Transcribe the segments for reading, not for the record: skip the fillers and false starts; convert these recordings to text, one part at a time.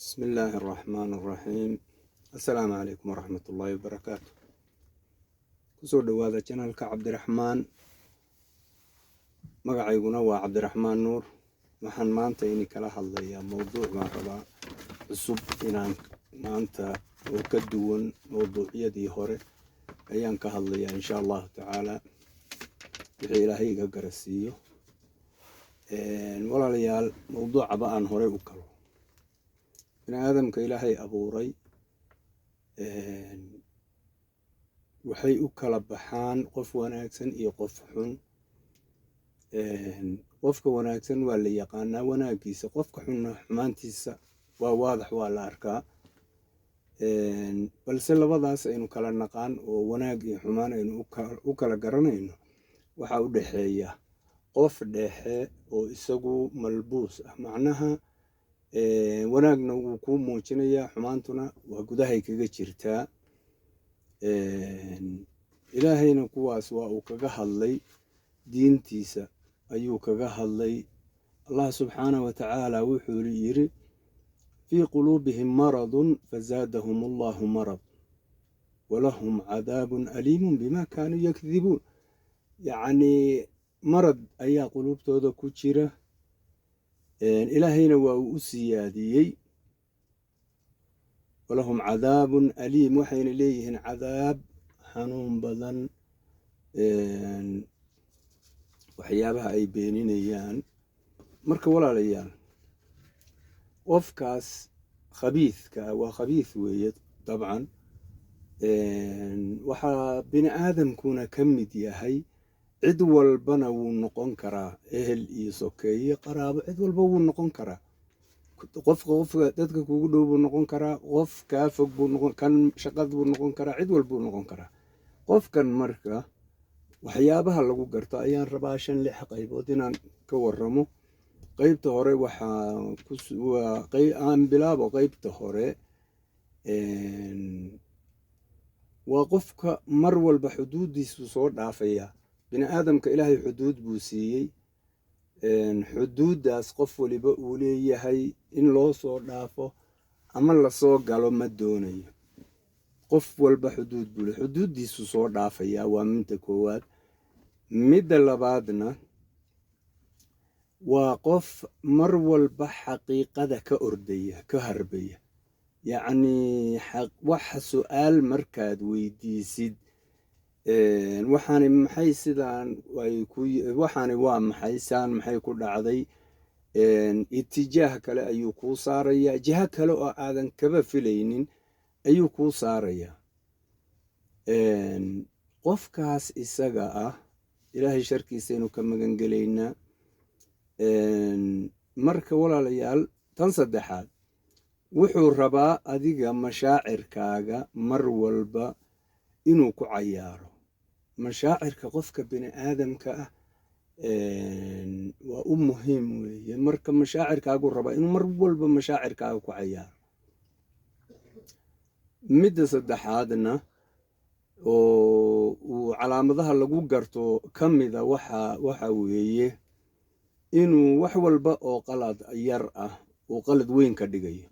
بسم الله الرحمن الرحيم. السلام عليكم ورحمة الله وبركاته. kusoo dhawaada channelka cabdiraxmaan. magacayguna waa cabdiraxmaan nuur. waxaan maanta ini kala hadlayaa mowduuc baan rabaa cusub inaan maanta oo ka duwan mowduucyadii hore ayaan ka hadlayaa insha allahu tacaala wixii ilaahay iga garasiiyo. walaalayaal, mowduucaba aan horey u kalo bini aadamka ilaahay abuuray waxay u kala baxaan qof wanaagsan iyo qof xun. qofka wanaagsan waa la yaqaanaa wanaagiisa, qofka xunna xumaantiisa waa waadax, waa la arkaa. balse labadaas aynu kala naqaan oo wanaag iyo xumaan aynu u kala garanayno, waxaa u dhexeeya qof dhexe oo isagu malbuus ah, macnaha wanaagna wuu kuu muujinayaa, xumaantuna waa gudahay kaga jirtaa. ilaahayna kuwaas waa uu kaga hadlay, diintiisa ayuu kaga hadlay. allah subxaanahu watacaala wuxuu yiri fii quluubihim maradun fazaadahum allahu marad walahum cadaabun aliimun bima kaanuu yakdibuun. yacnii marad ayaa quluubtooda ku jira, ilaahayna waa uu u siyaadiyey. walahum cadaabun aliim, waxayna leeyihiin cadaab xanuun badan waxyaabaha ay beeninayaan. marka walaalayaal, qofkaas khabiidka waa khabiid weeye dabcan. waxaa bini aadamkuna ka mid yahay, cid walbana wuu noqon karaa, ehel iyo sokeeye qaraabo, cid walba wuu noqon karaa. qofka dadka kugu dhow buu noqon karaa, qof kaa fog buu kan shaqad buu noqon karaa, cid walbuu noqon karaa. qofkan marka waxyaabaha lagu garto ayaan rabaa 5-6 qaybood inaan ka waramo. qaybta hore aan bilaabo. qaybta hore waa qofka mar walba xuduudiisu soo dhaafaya. bini aadamka ilaahay xuduud buu siiyey, xuduuddaas qof waliba uu leeyahay in loo soo dhaafo ama lasoo galo ma doonayo. qof walba xuduud buu leeyahay, xuduuddiisu soo dhaafaya. waa midda koowaad. midda labaadna waa qof mar walba xaqiiqada ka ordaya, ka harbaya. yacnii waxa su-aal markaad weydiisid, waxaani maxay sidaan waxaani waa maxay, saan maxay ku dhacday, itijaah kale ayuu kuu saarayaa, jiho kale oo aadan kaba filaynin ayuu kuu saarayaa. qofkaas isaga ah ilaahay sharkiisaynu ka magan gelaynaa. marka walaalayaal, tan saddexaad, wuxuu rabaa adiga mashaacirkaaga mar walba inuu ku cayaaro. mashaacirka qofka bini aadamka ah waa u muhiim weeye. marka mashaacirkaagu rabaa inuu mar walba mashaacirkaaga ku cayaaro. midda saddexaadna oo uu calaamadaha lagu garto ka mida waxa weeye inuu wax walba oo qalad yar ah uu qalad weyn ka dhigayo,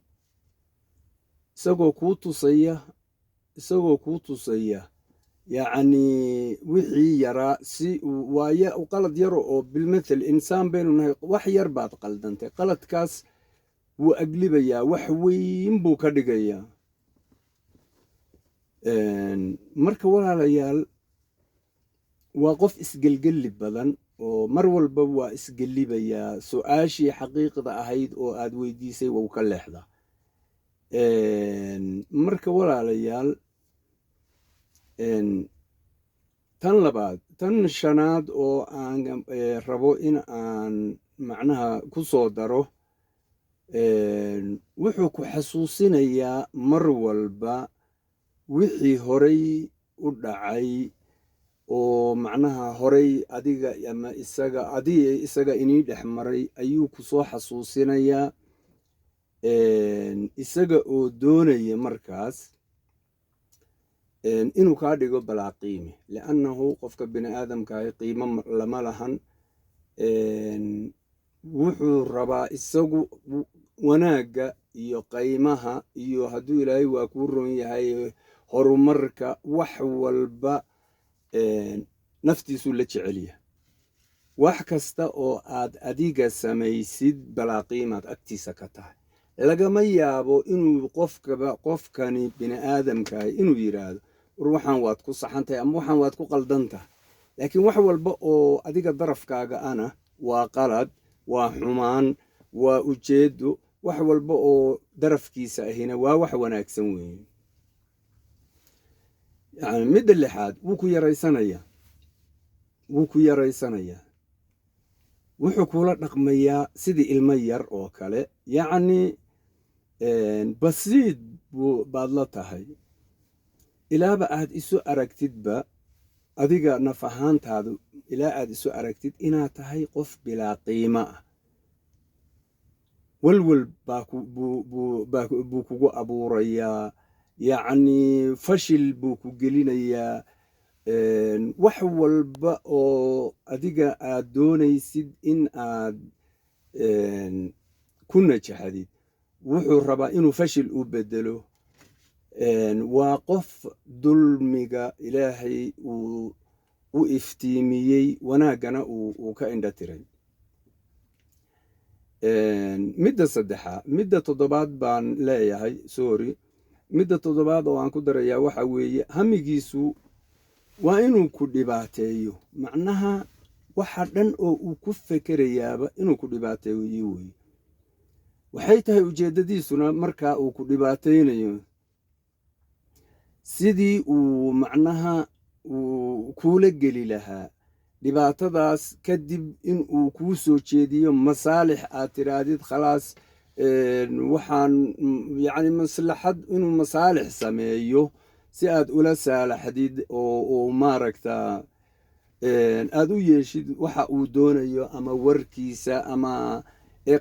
isagoo kuu tusaya yacnii wixii yaraa si waaye qalad yaro oo bilmathal insaan baynu nahay, wax yar baad qaldantay, qaladkaas wuu aglibayaa, wax weyn buu ka dhigayaa. marka walaalayaal, waa qof isgelgeli badan oo mar walba waa isgelibayaa. su-aashii xaqiiqda ahayd oo aad weydiisay wuu ka leexdaa. marka walaalayaal, tan shanaad oo aan rabo in aan macnaha ku soo daro, wuxuu ku xasuusinayaa mar walba wixii horay u dhacay, oo macnaha horay adiga ama isaga inii dhex maray ayuu ku soo xasuusinayaa, isaga oo doonaya markaas inuu kaa dhigo balaa qiimi. liannahu qofka bini aadamkaah qiimo lama lahan. wuxuu rabaa isagu wanaagga iyo qaymaha iyo hadduu ilaahay waa kuu ron yahay horumarka wax walba naftiisuu la jecelyahay. wax kasta oo aad adiga samaysid balaa qiimaad agtiisa ka tahay. lagama yaabo inuu qofkani bini aadamkahay inuu yidhaahdo war waxaan waad ku saxan tahay ama waxaan waad ku qaldan tahay. laakiin wax walba oo adiga darafkaaga ana waa qalad, waa xumaan, waa ujeedo. wax walba oo darafkiisa ahina waa wax wanaagsan weeye. yani midda lixaad wuu ku yaraysanayaa wuxuu kula dhaqmayaa sidii ilmo yar oo kale. yacni basiid baad la tahay ilaaba aad isu aragtidba adiga naf ahaantaadu ilaa aad isu aragtid inaad tahay qof bilaa qiimo ah. walwal buu kugu abuurayaa, yacni fashil buu ku gelinayaa. wax walba oo adiga aad doonaysid in aad ku najaxdid wuxuu rabaa inuu fashil u bedelo. waa qof dulmiga ilaahay uu u iftiimiyey, wanaaggana uu ka indha tiray. midda toddobaad baan leeyahay midda toddobaad oo aan ku darayaa waxa weeye hamigiisu waa inuu ku dhibaateeyo. macnaha waxa dhan oo uu ku fekerayaaba inuu ku dhibaateeyo weye. waxay tahay ujeeddadiisuna markaa uu ku dhibaataynayo sidii uu macnaha uu kuula geli lahaa dhibaatadaas kadib inuu kuu soo jeediyo masaalix aad tidhaahdid khalaas waxaan yacni maslaxad inuu masaalix sameeyo si aad ula saalaxdid oo maaragta aad u yeeshid waxa uu doonayo ama warkiisa ama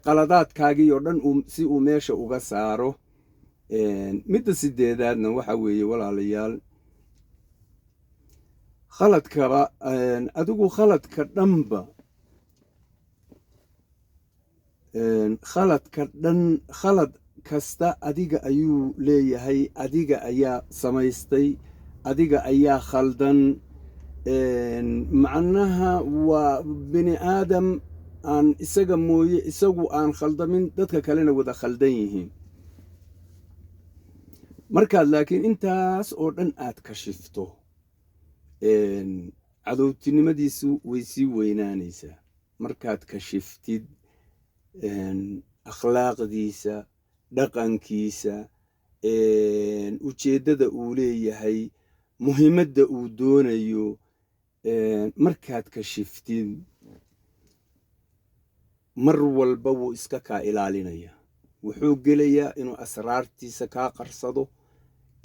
qaladaadkaagii oo dhan si uu meesha uga saaro. midda sideedaadna waxa weeye walaalayaal adigu khaladka dhan khalad kasta adiga ayuu leeyahay, adiga ayaa samaystay, adiga ayaa khaldan. macnaha waa bini aadam aan isaga mooye isagu aan khaldamin, dadka kalena wada khaldan yihiin. markaad laakiin intaas oo dhan aad kashifto cadowtinimadiisu way sii weynaanaysaa. markaad kashiftid akhlaaqdiisa, dhaqankiisa, ujeeddada uu leeyahay, muhiimadda uu doonayo, markaad kashiftid mar walba wuu iska kaa ilaalinayaa. wuxuu gelayaa inuu asraartiisa kaa qarsado,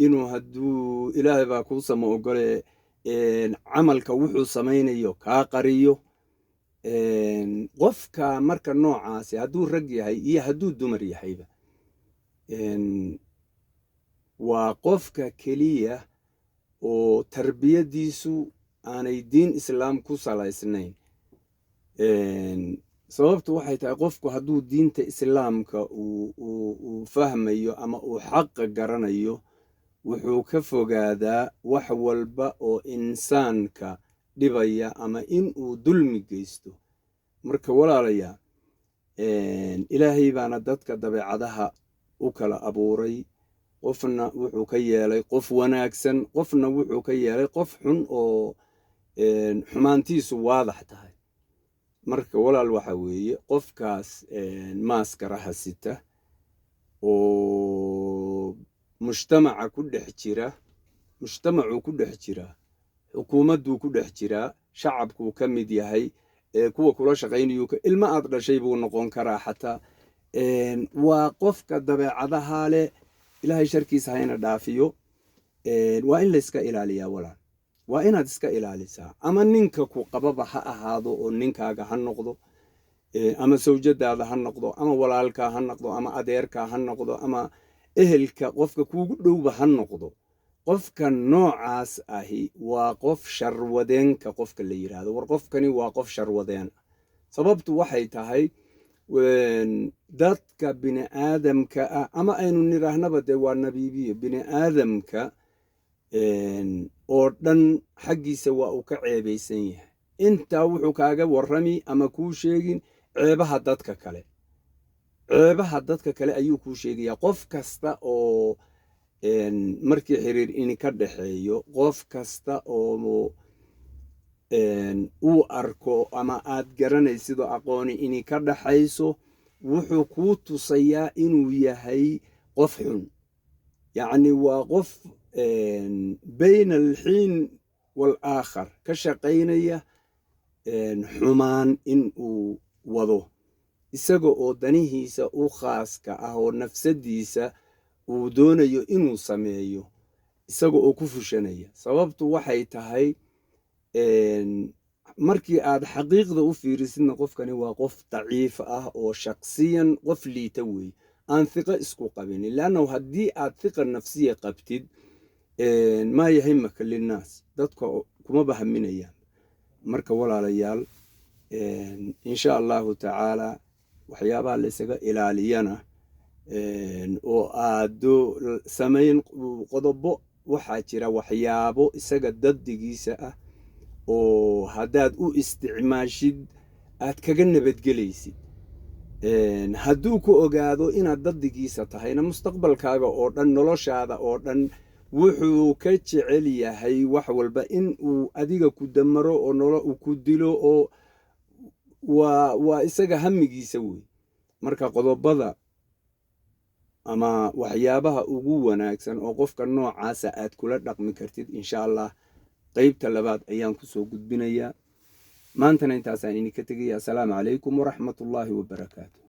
inuu hadduu ilaahay baa kuu sama ogole camalka wuxuu samaynayo kaa qariyo. qofka marka noocaasi hadduu rag yahay iyo hadduu dumar yahayba waa qofka keliya oo tarbiyadiisu aanay diin islaam ku salaysnayn. sababtu waxay tahay qofku hadduu diinta islaamka uu fahmayo ama uu xaqa garanayo wuxuu ka fogaadaa wax walba oo insaanka dhibaya ama in uu dulmi geysto. marka walaalayaa ilaahay baana dadka dabeecadaha u kala abuuray. qofna wuxuu ka yeelay qof wanaagsan, qofna wuxuu ka yeelay qof xun oo xumaantiisu waadax tahay. marka walaal waxa weeye qofkaas maaskaraha sita oo mujtamacuu ku dhex jiraa, xukuumadduu ku dhex jiraa, shacabkuu ka mid yahay, kuwa kula shaqaynayu ilmo aad dhashay buu noqon karaa xataa. waa qofka dabeecadaha leh. ilaahay sharkiisa hayna dhaafiyo. waa in layska ilaaliyaa walaal, waa inaad iska ilaalisaa. ama ninka ku qababa ha ahaado oo ninkaaga ha noqdo, ama sawjadaada ha noqdo, ama walaalkaa ha noqdo, ama adeerkaa ha noqdo, ama ehelka qofka kuugu dhowba ha noqdo. qofka noocaas ahi waa qof sharwadeenka qofka la yidhaahdo. war qofkani waa qof sharwadeen. sababtu waxay tahay dadka bini aadamka ah ama aynu nidhaahnaba dee waa nabiibiyo bini aadamka oo dhan xaggiisa waa uu ka ceebaysan yahay. intaa wuxuu kaaga warrami ama kuu sheegin ceebaha dadka kale. ceebaha dadka kale ayuu kuu sheegayaa. qof kasta oo markii xiriir ini ka dhexeeyo, qof kasta oo uu arko ama aad garanaysid oo aqooni ini ka dhaxayso, wuxuu kuu tusayaa inuu yahay qof xun. yacni waa qof bayna alxiin waalaakhar ka shaqaynaya xumaan in uu wado, isaga oo danihiisa u khaaska ah oo nafsadiisa uu doonayo inuu sameeyo, isaga oo ku fushanaya. sababtu waxay tahay markii aad xaqiiqda u fiirisidna qofkani waa qof daciif ah oo shaksiyan qof liita weeye, aan hiqo isku qabinin. leannahu haddii aad hiqa nafsiya qabtid maa yahimaka linnaas, dadka kuma bahaminayaan. marka walaalayaal, insha allahu tacaala waxyaabaha laysaga ilaaliyana oo aado samayn qodobo waxaa jira waxyaabo isaga daddigiisa ah oo haddaad u isticmaashid aad kaga nabadgelaysid. hadduu ku ogaado inaad daddigiisa tahayna mustaqbalkaaga oo dhan, noloshaada oo dhan wuxuu ka jecel yahay wax walba in uu adiga ku damaro oo uu ku dilo, oo waa isaga hamigiisa wey. marka qodobada ama waxyaabaha ugu wanaagsan oo qofka noocaasa aad kula dhaqmi kartid, insha allah qaybta labaad ayaan kusoo gudbinayaa. maantana intaasaan idinka tegaya. assalaamu calaykum waraxmatullaahi wabarakaatu.